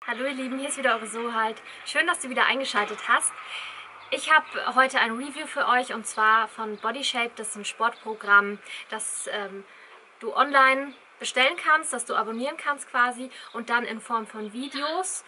Hallo ihr Lieben, hier ist wieder eure Sohalt. Schön, dass du wieder eingeschaltet hast. Ich habe heute ein Review für euch und zwar von Bodyshape. Das ist ein Sportprogramm, das du online bestellen kannst, das du abonnieren kannst quasi und dann in Form von Videos.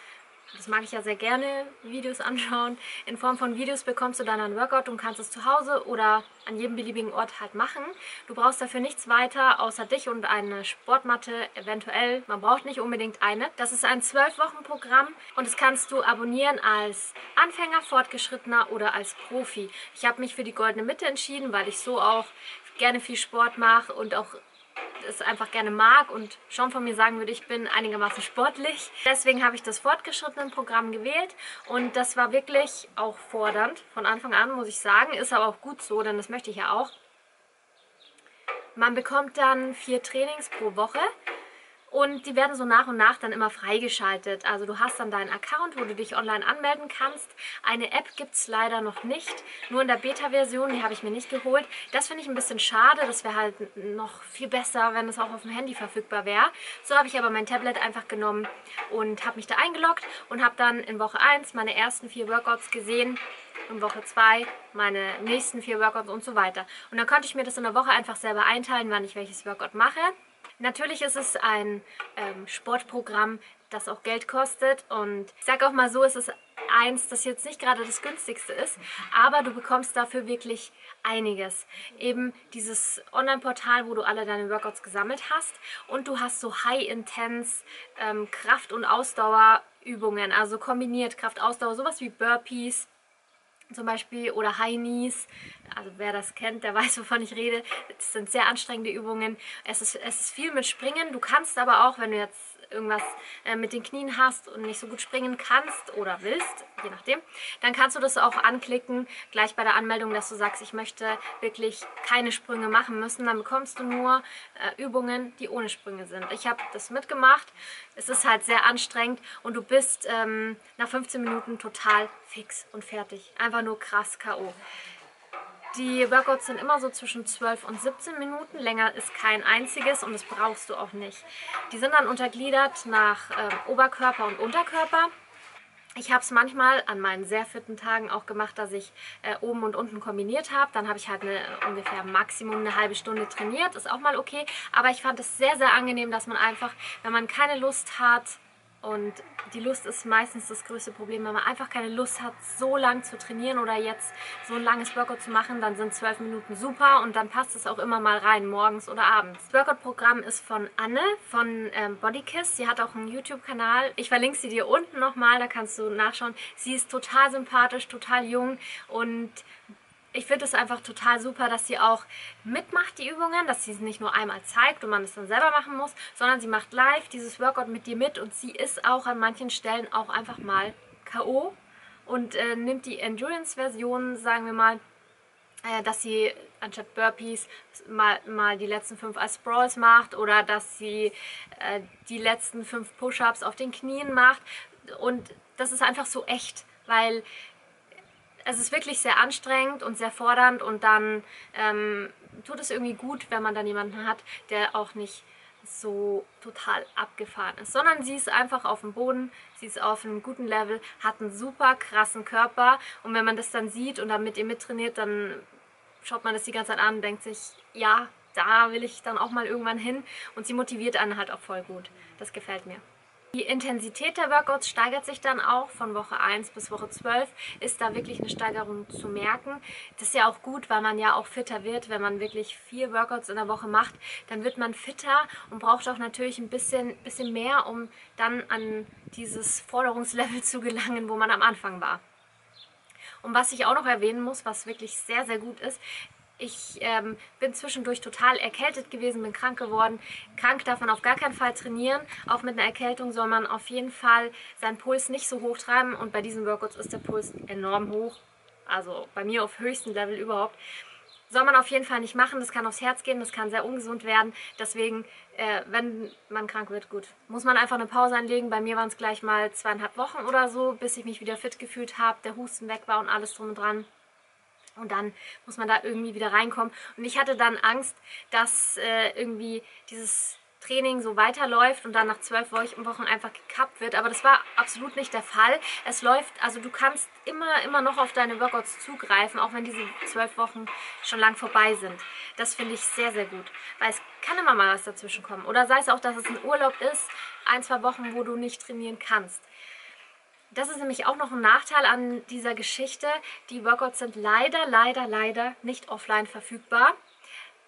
Das mag ich ja sehr gerne, Videos anschauen. In Form von Videos bekommst du dann ein Workout und kannst es zu Hause oder an jedem beliebigen Ort halt machen. Du brauchst dafür nichts weiter außer dich und eine Sportmatte, eventuell. Man braucht nicht unbedingt eine. Das ist ein 12-Wochen-Programm und das kannst du abonnieren als Anfänger, Fortgeschrittener oder als Profi. Ich habe mich für die goldene Mitte entschieden, weil ich so auch gerne viel Sport mache und auch es einfach gerne mag und schon von mir sagen würde, ich bin einigermaßen sportlich. Deswegen habe ich das fortgeschrittene Programm gewählt und das war wirklich auch fordernd von Anfang an, muss ich sagen. Ist aber auch gut so, denn das möchte ich ja auch. Man bekommt dann 4 Trainings pro Woche. Und die werden so nach und nach dann immer freigeschaltet. Also du hast dann deinen Account, wo du dich online anmelden kannst. Eine App gibt es leider noch nicht, nur in der Beta-Version, die habe ich mir nicht geholt. Das finde ich ein bisschen schade, das wäre halt noch viel besser, wenn es auch auf dem Handy verfügbar wäre. So habe ich aber mein Tablet einfach genommen und habe mich da eingeloggt und habe dann in Woche 1 meine ersten 4 Workouts gesehen. In Woche 2 meine nächsten 4 Workouts und so weiter. Und dann konnte ich mir das in der Woche einfach selber einteilen, wann ich welches Workout mache. Natürlich ist es ein Sportprogramm, das auch Geld kostet und ich sage auch mal so, es ist eins, das jetzt nicht gerade das günstigste ist, aber du bekommst dafür wirklich einiges. Eben dieses Online-Portal, wo du alle deine Workouts gesammelt hast und du hast so High-Intense Kraft- und Ausdauerübungen, also kombiniert Kraft-Ausdauer, sowas wie Burpees, zum Beispiel oder High Knees. Also wer das kennt, der weiß, wovon ich rede. Es sind sehr anstrengende Übungen. Es ist viel mit Springen. Du kannst aber auch, wenn du jetzt irgendwas mit den Knien hast und nicht so gut springen kannst oder willst, je nachdem, dann kannst du das auch anklicken, gleich bei der Anmeldung, dass du sagst, ich möchte wirklich keine Sprünge machen müssen. Dann bekommst du nur Übungen, die ohne Sprünge sind. Ich habe das mitgemacht. Es ist halt sehr anstrengend und du bist nach 15 Minuten total fix und fertig. Einfach nur krass K.O. Die Workouts sind immer so zwischen 12 und 17 Minuten. Länger ist kein einziges und das brauchst du auch nicht. Die sind dann untergliedert nach Oberkörper und Unterkörper. Ich habe es manchmal an meinen sehr fitten Tagen auch gemacht, dass ich oben und unten kombiniert habe. Dann habe ich halt ungefähr Maximum eine halbe Stunde trainiert. Ist auch mal okay. Aber ich fand es sehr, sehr angenehm, dass man einfach, wenn man keine Lust hat, und die Lust ist meistens das größte Problem, wenn man einfach keine Lust hat, so lang zu trainieren oder jetzt so ein langes Workout zu machen, dann sind 12 Minuten super und dann passt es auch immer mal rein, morgens oder abends. Das Workout-Programm ist von Anne von Bodykiss. Sie hat auch einen YouTube-Kanal. Ich verlinke sie dir unten nochmal, da kannst du nachschauen. Sie ist total sympathisch, total jung und ich finde es einfach total super, dass sie auch mitmacht, die Übungen, dass sie es nicht nur einmal zeigt und man es dann selber machen muss, sondern sie macht live dieses Workout mit dir mit und sie ist auch an manchen Stellen auch einfach mal K.O. und nimmt die Endurance-Version, sagen wir mal, dass sie anstatt Burpees mal die letzten 5 als Sprawls macht oder dass sie die letzten 5 Push-Ups auf den Knien macht und das ist einfach so echt, weil es ist wirklich sehr anstrengend und sehr fordernd und dann tut es irgendwie gut, wenn man dann jemanden hat, der auch nicht so total abgefahren ist, sondern sie ist einfach auf dem Boden, sie ist auf einem guten Level, hat einen super krassen Körper und wenn man das dann sieht und dann mit ihr mittrainiert, dann schaut man das die ganze Zeit an und denkt sich, ja, da will ich dann auch mal irgendwann hin und sie motiviert einen halt auch voll gut. Das gefällt mir. Die Intensität der Workouts steigert sich dann auch von Woche 1 bis Woche 12, ist da wirklich eine Steigerung zu merken. Das ist ja auch gut, weil man ja auch fitter wird, wenn man wirklich 4 Workouts in der Woche macht, dann wird man fitter und braucht auch natürlich ein bisschen mehr, um dann an dieses Forderungslevel zu gelangen, wo man am Anfang war. Und was ich auch noch erwähnen muss, was wirklich sehr, sehr gut ist, ich bin zwischendurch total erkältet gewesen, bin krank geworden. Krank darf man auf gar keinen Fall trainieren. Auch mit einer Erkältung soll man auf jeden Fall seinen Puls nicht so hoch treiben. Und bei diesen Workouts ist der Puls enorm hoch. Also bei mir auf höchstem Level überhaupt. Soll man auf jeden Fall nicht machen. Das kann aufs Herz gehen, das kann sehr ungesund werden. Deswegen, wenn man krank wird, gut, muss man einfach eine Pause einlegen. Bei mir waren es gleich mal 2,5 Wochen oder so, bis ich mich wieder fit gefühlt habe, der Husten weg war und alles drum und dran. Und dann muss man da irgendwie wieder reinkommen. Und ich hatte dann Angst, dass irgendwie dieses Training so weiterläuft und dann nach 12 Wochen einfach gekappt wird. Aber das war absolut nicht der Fall. Es läuft, also du kannst immer noch auf deine Workouts zugreifen, auch wenn diese 12 Wochen schon lang vorbei sind. Das finde ich sehr, sehr gut, weil es kann immer mal was dazwischen kommen. Oder sei es auch, dass es ein Urlaub ist, 1-2 Wochen, wo du nicht trainieren kannst. Das ist nämlich auch noch ein Nachteil an dieser Geschichte. Die Workouts sind leider nicht offline verfügbar,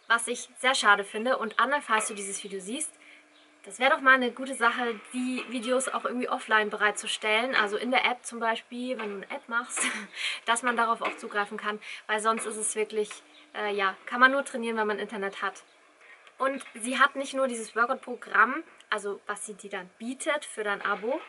was ich sehr schade finde. Und Anne, falls du dieses Video siehst, das wäre doch mal eine gute Sache, die Videos auch irgendwie offline bereitzustellen. Also in der App zum Beispiel, wenn du eine App machst, dass man darauf auch zugreifen kann. Weil sonst ist es wirklich, ja, kann man nur trainieren, wenn man Internet hat. Und sie hat nicht nur dieses Workout-Programm, also was sie dir dann bietet für dein Abo,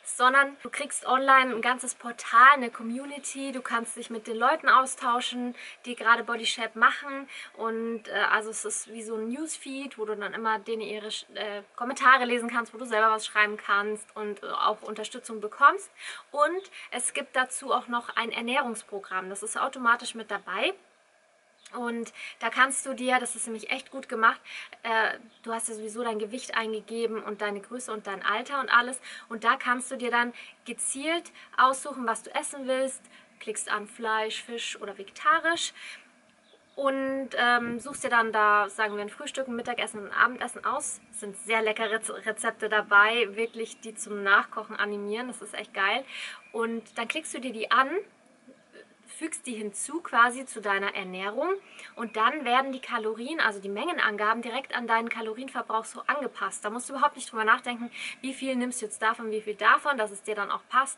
sondern du kriegst online ein ganzes Portal, eine Community, du kannst dich mit den Leuten austauschen, die gerade Body Shape machen und also es ist wie so ein Newsfeed, wo du dann immer denen ihre Kommentare lesen kannst, wo du selber was schreiben kannst und auch Unterstützung bekommst. Und es gibt dazu auch noch ein Ernährungsprogramm, das ist automatisch mit dabei. Und da kannst du dir, das ist nämlich echt gut gemacht, du hast ja sowieso dein Gewicht eingegeben und deine Größe und dein Alter und alles. Und da kannst du dir dann gezielt aussuchen, was du essen willst. Klickst an Fleisch, Fisch oder vegetarisch und suchst dir dann da, sagen wir, ein Frühstück, ein Mittagessen und ein Abendessen aus. Es sind sehr leckere Rezepte dabei, wirklich, die zum Nachkochen animieren. Das ist echt geil. Und dann klickst du dir die an, fügst die hinzu quasi zu deiner Ernährung und dann werden die Kalorien, also die Mengenangaben, direkt an deinen Kalorienverbrauch so angepasst. Da musst du überhaupt nicht drüber nachdenken, wie viel nimmst du jetzt davon, wie viel davon, dass es dir dann auch passt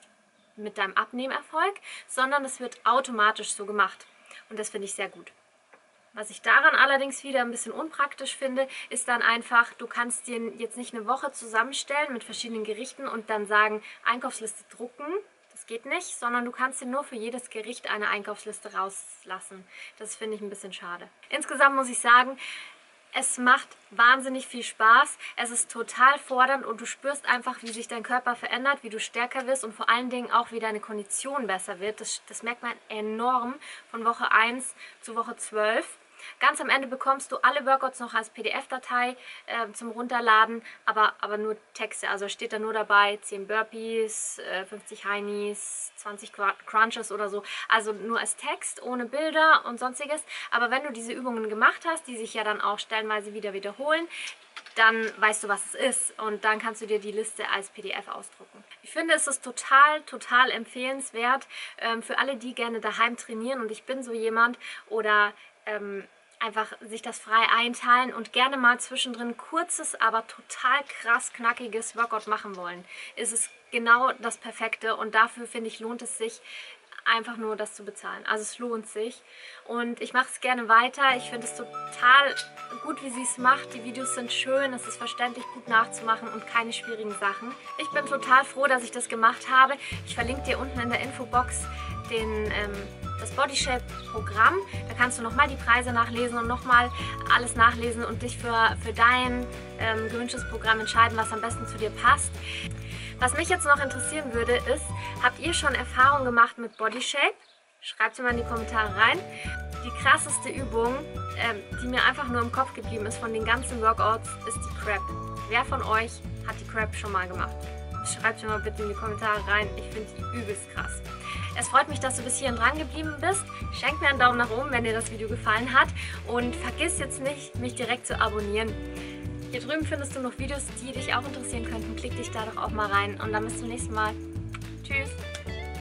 mit deinem Abnehmerfolg, sondern es wird automatisch so gemacht und das finde ich sehr gut. Was ich daran allerdings wieder ein bisschen unpraktisch finde, ist dann einfach, du kannst dir jetzt nicht eine Woche zusammenstellen mit verschiedenen Gerichten und dann sagen, Einkaufsliste drucken. Das geht nicht, sondern du kannst dir nur für jedes Gericht eine Einkaufsliste rauslassen. Das finde ich ein bisschen schade. Insgesamt muss ich sagen, es macht wahnsinnig viel Spaß. Es ist total fordernd und du spürst einfach, wie sich dein Körper verändert, wie du stärker wirst und vor allen Dingen auch, wie deine Kondition besser wird. Das merkt man enorm von Woche 1 zu Woche 12. Ganz am Ende bekommst du alle Workouts noch als PDF-Datei zum Runterladen, aber nur Texte. Also steht da nur dabei 10 Burpees, 50 High Knees, 20 Crunches oder so. Also nur als Text, ohne Bilder und sonstiges. Aber wenn du diese Übungen gemacht hast, die sich ja dann auch stellenweise wieder wiederholen, dann weißt du, was es ist und dann kannst du dir die Liste als PDF ausdrucken. Ich finde, es ist total empfehlenswert für alle, die gerne daheim trainieren und ich bin so jemand oder einfach sich das frei einteilen und gerne mal zwischendrin kurzes, aber total krass knackiges Workout machen wollen. Ist es genau das Perfekte und dafür finde ich, lohnt es sich einfach nur das zu bezahlen. Also es lohnt sich und ich mache es gerne weiter. Ich finde es total gut, wie sie es macht. Die Videos sind schön, es ist verständlich gut nachzumachen und keine schwierigen Sachen. Ich bin total froh, dass ich das gemacht habe. Ich verlinke dir unten in der Infobox das Body Shape Programm. Da kannst du nochmal die Preise nachlesen und nochmal alles nachlesen und dich für dein gewünschtes Programm entscheiden, was am besten zu dir passt. Was mich jetzt noch interessieren würde, ist, habt ihr schon Erfahrung gemacht mit Body Shape? Schreibt es mir mal in die Kommentare rein. Die krasseste Übung, die mir einfach nur im Kopf geblieben ist von den ganzen Workouts, ist die Crab. Wer von euch hat die Crab schon mal gemacht? Schreibt mir mal bitte in die Kommentare rein. Ich finde die übelst krass. Es freut mich, dass du bis hierhin dran geblieben bist. Schenk mir einen Daumen nach oben, wenn dir das Video gefallen hat. Und vergiss jetzt nicht, mich direkt zu abonnieren. Hier drüben findest du noch Videos, die dich auch interessieren könnten. Klick dich da doch auch mal rein. Und dann bis zum nächsten Mal. Tschüss.